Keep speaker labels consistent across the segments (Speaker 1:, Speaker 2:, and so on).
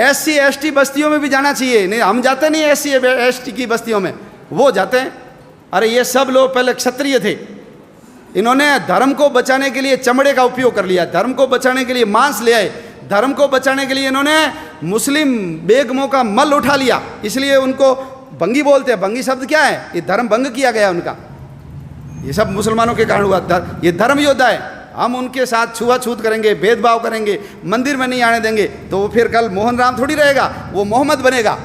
Speaker 1: SC ST बस्तियों में भी जाना चाहिए। नहीं, हम जाते नहीं SC ST की बस्तियों में, वो जाते हैं। अरे ये सब लोग पहले क्षत्रिय थे, इन्होंने धर्म को बचाने के लिए चमड़े का उपयोग कर लिया, धर्म को बचाने के लिए मांस ले आए, धर्म को बचाने के लिए इन्होंने मुस्लिम बेगमों का मल उठा लिया, इसलिए उनको भंगी बोलते हैं। भंगी शब्द क्या है? ये धर्म भंग किया गया उनका। ये सब मुसलमानों के कारण हुआ। ये धर्म योद्धा है, हम उनके साथ छुआछूत करेंगे, भेदभाव करेंगे, मंदिर में नहीं आने देंगे, तो वो फिर कल मोहन राम थोड़ी रहेगा, वो मोहम्मद बनेगा।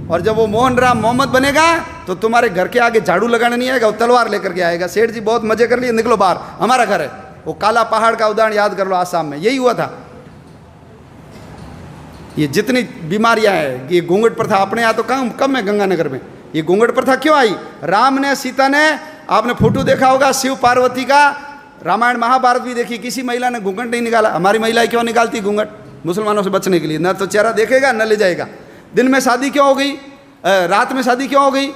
Speaker 1: और जब वो मोहन राम मोहम्मद बनेगा तो तुम्हारे घर के आगे झाड़ू लगाने नहीं आएगा, वो तलवार लेकर के आएगा। सेठ जी बहुत मजे कर लिए, निकलो बाहर, हमारा घर है। वो काला पहाड़ का उदाहरण याद कर लो, आसाम में यही हुआ था। ये जितनी बीमारियां हैं, ये घूंघट प्रथा अपने यहाँ तो कम है, गंगानगर में ये घूंघट प्रथा क्यों आई? राम ने, सीता ने, आपने फोटो देखा होगा शिव पार्वती का, रामायण महाभारत भी देखी, किसी महिला ने घूंघट नहीं निकाला। हमारी महिलाएं क्यों निकालती घूंघट? मुसलमानों से बचने के लिए। न तो चेहरा देखेगा न ले जाएगा। दिन में शादी क्यों हो गई, रात में शादी क्यों हो गई?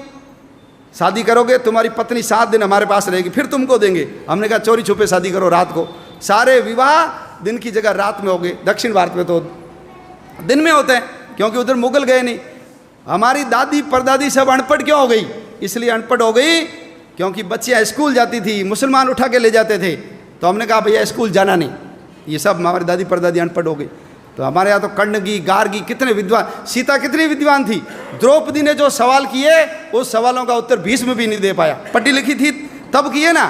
Speaker 1: शादी करोगे तुम्हारी पत्नी 7 दिन हमारे पास रहेगी, फिर तुमको देंगे। हमने कहा चोरी छुपे शादी करो रात को। सारे विवाह दिन की जगह रात में हो गए। दक्षिण भारत में तो दिन में होते हैं, क्योंकि उधर मुगल गए नहीं। हमारी दादी परदादी सब अनपढ़ क्यों हो गई? इसलिए अनपढ़ हो गई क्योंकि बच्चियाँ स्कूल जाती थी, मुसलमान उठा के ले जाते थे, तो हमने कहा भैया स्कूल जाना नहीं। ये सब हमारी दादी परदादी अनपढ़ हो गई। तो हमारे यहाँ तो कर्णगी, गार्गी, कितने विद्वान, सीता कितनी विद्वान थी। द्रौपदी ने जो सवाल किए उस सवालों का उत्तर भीष्म भी नहीं दे पाया। पढ़ी लिखी थी तब किए ना।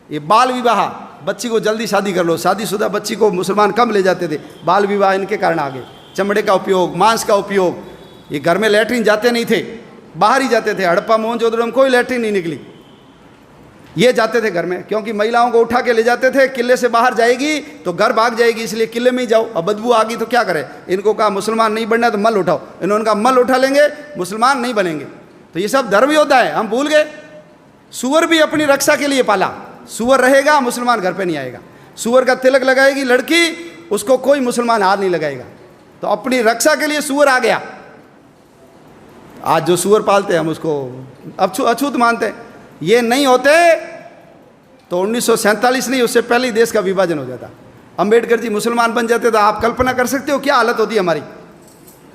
Speaker 1: ये बाल विवाह, बच्ची को जल्दी शादी कर लो, शादीशुदा बच्ची को मुसलमान कम ले जाते थे। बाल विवाह इनके कारण आ गए। चमड़े का उपयोग, मांस का उपयोग। ये घर में लैट्रिन जाते नहीं थे, बाहर ही जाते थे। हड़प्पा मोहनजोदड़ो में कोई लैट्रिन नहीं निकली, ये जाते थे घर में, क्योंकि महिलाओं को उठा के ले जाते थे। किले से बाहर जाएगी तो घर भाग जाएगी, इसलिए किले में ही जाओ। अब बदबू आ गई तो क्या करें? इनको कहा मुसलमान नहीं बनना तो मल उठाओ। इन्होंने कहा मल उठा लेंगे, मुसलमान नहीं बनेंगे। तो ये सब धर्म योद्धा है, हम भूल गए। सुअर भी अपनी रक्षा के लिए पाला। सुअर रहेगा, मुसलमान घर पे नहीं आएगा। सुअर का तिलक लगाएगी लड़की, उसको कोई मुसलमान हाथ नहीं लगाएगा। तो अपनी रक्षा के लिए सुअर आ गया। आज जो सुअर पालते हैं हम उसको अछूत मानते हैं। ये नहीं होते तो 1947 नहीं, उससे पहले ही देश का विभाजन हो जाता। अंबेडकर जी मुसलमान बन जाते तो आप कल्पना कर सकते हो क्या हालत होती हमारी।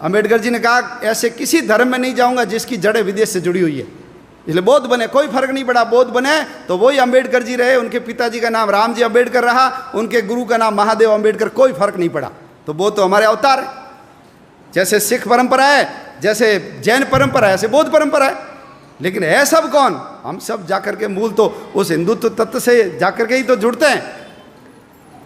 Speaker 1: अंबेडकर जी ने कहा ऐसे किसी धर्म में नहीं जाऊंगा जिसकी जड़ें विदेश से जुड़ी हुई है। इसलिए बौद्ध बने, कोई फर्क नहीं पड़ा। बौद्ध बने तो वही अंबेडकर जी रहे, उनके पिताजी का नाम रामजी अंबेडकर रहा, उनके गुरु का नाम महादेव अंबेडकर, कोई फर्क नहीं पड़ा। तो बौद्ध तो हमारे अवतार है। जैसे सिख परंपरा है, जैसे जैन परंपरा है, ऐसे बौद्ध परंपरा है। लेकिन है सब कौन? हम सब जाकर के मूल तो उस हिंदुत्व तत्व से जाकर के ही तो जुड़ते हैं।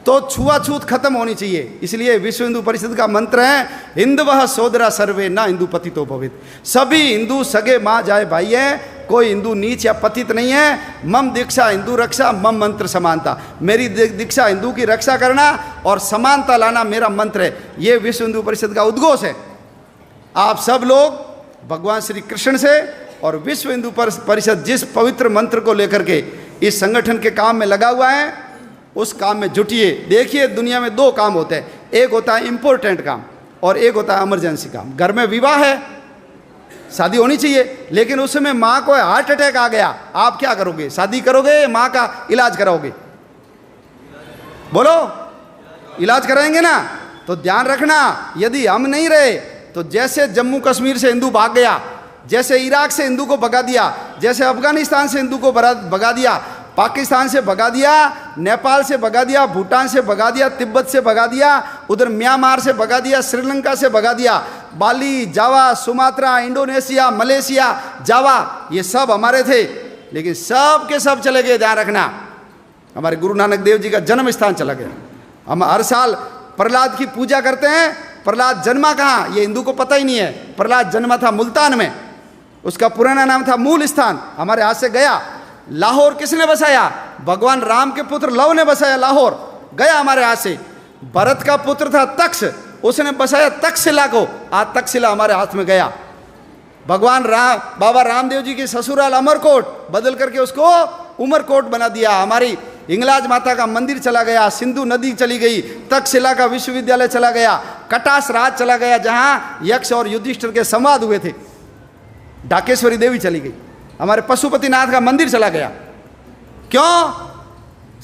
Speaker 1: तो छुआछूत खत्म होनी चाहिए। इसलिए विश्व हिंदू परिषद का मंत्र है हिंदवः सोदरा सर्वे ना हिंदू पतितो भवेत्। सभी हिंदू सगे माँ जाए भाई है, कोई हिंदू नीच या पतित नहीं है। मम दीक्षा हिंदू रक्षा, मम मंत्र समानता। मेरी दीक्षा हिंदू की रक्षा करना और समानता लाना मेरा मंत्र है। ये विश्व हिंदू परिषद का उद्घोष है। आप सब लोग भगवान श्री कृष्ण से और विश्व हिंदू परिषद जिस पवित्र मंत्र को लेकर के इस संगठन के काम में लगा हुआ है, उस काम में जुटिए। देखिए दुनिया में 2 काम होते हैं, एक होता है इम्पोर्टेंट काम और एक होता है इमरजेंसी काम। घर में विवाह है, शादी होनी चाहिए, लेकिन उस समय माँ को हार्ट अटैक आ गया, आप क्या करोगे? शादी करोगे, माँ का इलाज कराओगे? बोलो, इलाज कराएंगे ना? तो ध्यान रखना, यदि हम नहीं रहे तो जैसे जम्मू कश्मीर से हिंदू भाग गया, जैसे इराक से हिंदू को भगा दिया, जैसे अफगानिस्तान से हिंदू को भगा दिया, पाकिस्तान से भगा दिया, नेपाल से भगा दिया, भूटान से भगा दिया, तिब्बत से भगा दिया, उधर म्यांमार से भगा दिया, श्रीलंका से भगा दिया, बाली, जावा, सुमात्रा, इंडोनेशिया, मलेशिया, जावा, ये सब हमारे थे, लेकिन सब के सब चले गए। ध्यान रखना, हमारे गुरु नानक देव जी का जन्म स्थान चला गया। हम हर साल प्रहलाद की पूजा करते हैं। प्रहलाद जन्मा कहाँ, ये हिंदू को पता ही नहीं है। प्रहलाद जन्मा था मुल्तान में, उसका पुराना नाम था मूल स्थान, हमारे हाथ से गया। लाहौर किसने बसाया? भगवान राम के पुत्र लव ने बसाया। लाहौर गया हमारे हाथ से। भरत का पुत्र था तक्ष, उसने बसाया तक्षशिला को, आज तक्षशिला हमारे हाथ में गया। भगवान राम, बाबा रामदेव जी की ससुराल अमरकोट बदल करके उसको उमरकोट बना दिया। हमारी हिंगलाज माता का मंदिर चला गया, सिंधु नदी चली गई, तक्षशिला का विश्वविद्यालय चला गया, कटास राज चला गया जहाँ यक्ष और युधिष्ठिर के संवाद हुए थे, ढाकेश्वरी देवी चली गई, हमारे पशुपतिनाथ का मंदिर चला गया। क्यों?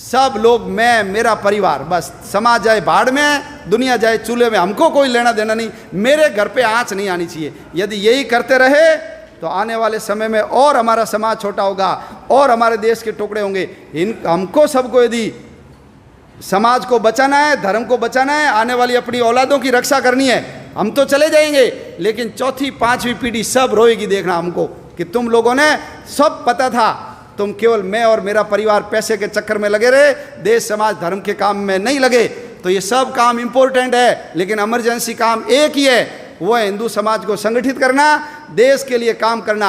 Speaker 1: सब लोग मैं, मेरा परिवार, बस समाज जाए भाड़ में, दुनिया जाए चूल्हे में, हमको कोई लेना देना नहीं, मेरे घर पे आँच नहीं आनी चाहिए। यदि यही करते रहे तो आने वाले समय में और हमारा समाज छोटा होगा और हमारे देश के टुकड़े होंगे। हमको सबको यदि समाज को बचाना है, धर्म को बचाना है, आने वाली अपनी औलादों की रक्षा करनी है, हम तो चले जाएंगे लेकिन चौथी पांचवी पीढ़ी सब रोएगी। देखना हमको कि तुम लोगों ने सब पता था, तुम केवल मैं और मेरा परिवार पैसे के चक्कर में लगे रहे, देश समाज धर्म के काम में नहीं लगे। तो ये सब काम इंपॉर्टेंट है, लेकिन इमरजेंसी काम एक ही है, वो है हिंदू समाज को संगठित करना, देश के लिए काम करना।